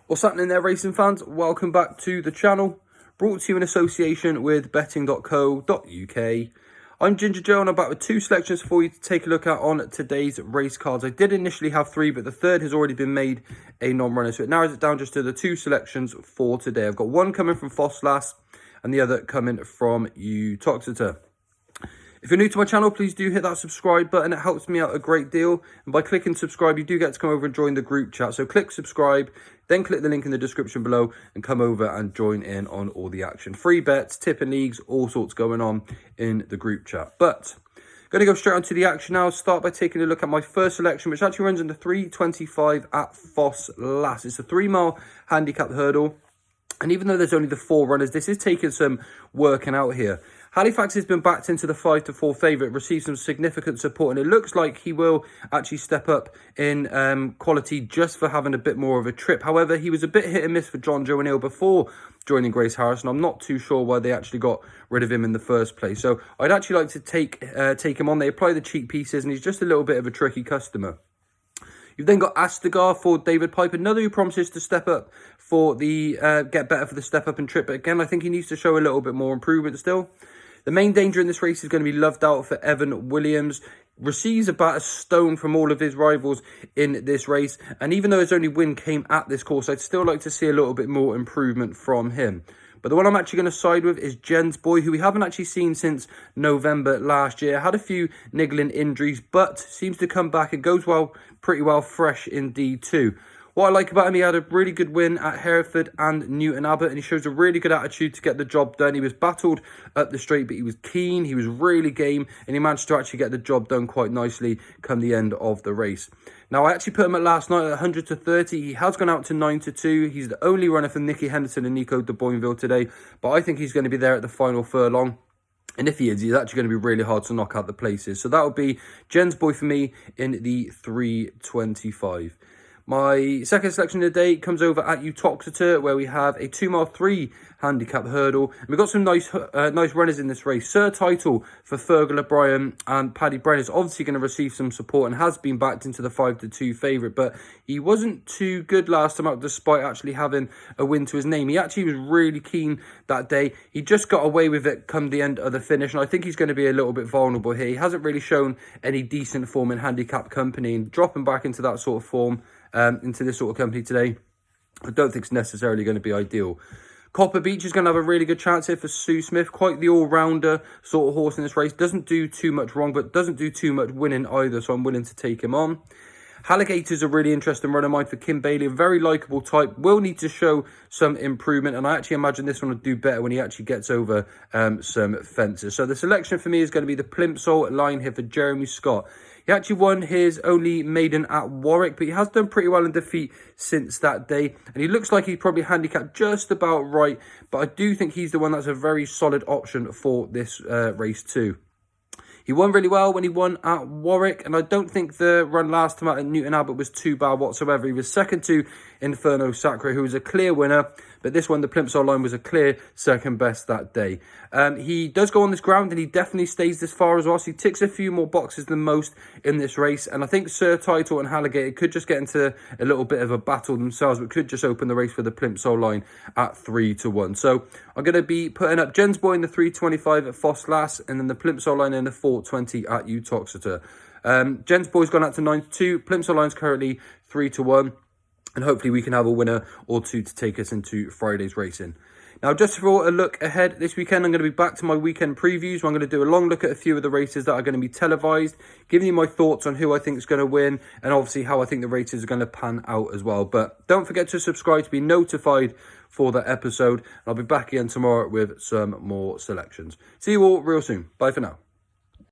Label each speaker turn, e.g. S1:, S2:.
S1: What's happening there, racing fans? Welcome back to the channel, brought to you in association with betting.co.uk. I'm Ginger Joe and I'm back with two selections for you to take a look at on today's race cards. I did initially have three, but the third has already been made a non-runner, so it narrows it down just to the two selections for today. I've got one coming from Ffos Las and the other coming from Uttoxeter. If you're new to my channel, please do hit that subscribe button. It helps me out a great deal. And by clicking subscribe, you do get to come over and join the group chat. So click subscribe, then click the link in the description below and come over and join in on all the action. Free bets, tipping leagues, all sorts going on in the group chat. But going to go straight onto the action now. Start by taking a look at my first selection, which actually runs in the 3:25 at Ffos Las. It's a 3-mile handicap hurdle. And even though there's only the 4 runners, this is taking some working out here. Halifax has been backed into the 5-4 favourite, received some significant support, and it looks like he will actually step up in quality just for having a bit more of a trip. However, he was a bit hit and miss for John Joe O'Neill before joining Grace Harrison. I'm not too sure why they actually got rid of him in the first place. So I'd actually like to take him on. They apply the cheap pieces, and he's just a little bit of a tricky customer. You've then got Astagar for David Piper, another who promises to step up for the get better for the step up and trip. But again, I think he needs to show a little bit more improvement still. The main danger in this race is going to be Loved Out for Evan Williams. Receives about a stone from all of his rivals in this race. And even though his only win came at this course, I'd still like to see a little bit more improvement from him. But the one I'm actually going to side with is Jen's Boy, who we haven't actually seen since November last year. Had a few niggling injuries, but seems to come back and goes well, pretty well fresh indeed too. What I like about him, he had a really good win at Hereford and Newton Abbot, and he shows a really good attitude to get the job done. He was battled up the straight, but he was keen, he was really game, and he managed to actually get the job done quite nicely come the end of the race. Now, I actually put him at last night at 100-30. He has gone out to 9-2. He's the only runner for Nicky Henderson and Nico de Boinville today, but I think he's going to be there at the final furlong. And if he is, he's actually going to be really hard to knock out the places. So that would be Jen's Boy for me in the 3:25. My second selection of the day comes over at Uttoxeter, where we have a 2-mile 3 handicap hurdle. And we've got some nice runners in this race. Sir Title for Fergal O'Brien and Paddy Brennan is obviously going to receive some support and has been backed into the 5-2 favourite. But he wasn't too good last time out, despite actually having a win to his name. He actually was really keen that day. He just got away with it come the end of the finish. And I think he's going to be a little bit vulnerable here. He hasn't really shown any decent form in handicap company. And dropping back into that sort of form, into this sort of company today, I don't think it's necessarily going to be ideal. Copper Beach is going to have a really good chance here for Sue Smith. Quite the all-rounder sort of horse in this race. Doesn't do too much wrong, but doesn't do too much winning either, so I'm willing to take him on. Alligator's a really interesting run of mine for Kim Bailey. A very likeable type. Will need to show some improvement, and I actually imagine this one will do better when he actually gets over some fences. So the selection for me is going to be the Plimsoll line here for Jeremy Scott. He actually won his only maiden at Warwick, but he has done pretty well in defeat since that day. And he looks like he's probably handicapped just about right, but I do think he's the one that's a very solid option for this race too. He won really well when he won at Warwick, and I don't think the run last time out at Newton Abbot was too bad whatsoever. He was second to Inferno Sacre, who was a clear winner, but this one, the Plimsoll line, was a clear second best that day. He does go on this ground, and he definitely stays this far as well, so he ticks a few more boxes than most in this race, and I think Sir Title and Alligator could just get into a little bit of a battle themselves, but could just open the race for the Plimsoll line at 3-1. So I'm going to be putting up Jen's Boy in the 3:25 at Ffos Las, and then the Plimsoll line in the 4:20 at Uttoxeter. Jen's Boy's gone out to 9-2. Plimsoll line's currently 3-1. And hopefully we can have a winner or two to take us into Friday's racing. Now, just for a look ahead, this weekend I'm going to be back to my weekend previews, where I'm going to do a long look at a few of the races that are going to be televised, giving you my thoughts on who I think is going to win, and obviously how I think the races are going to pan out as well. But don't forget to subscribe to be notified for that episode. I'll be back again tomorrow with some more selections. See you all real soon. Bye for now.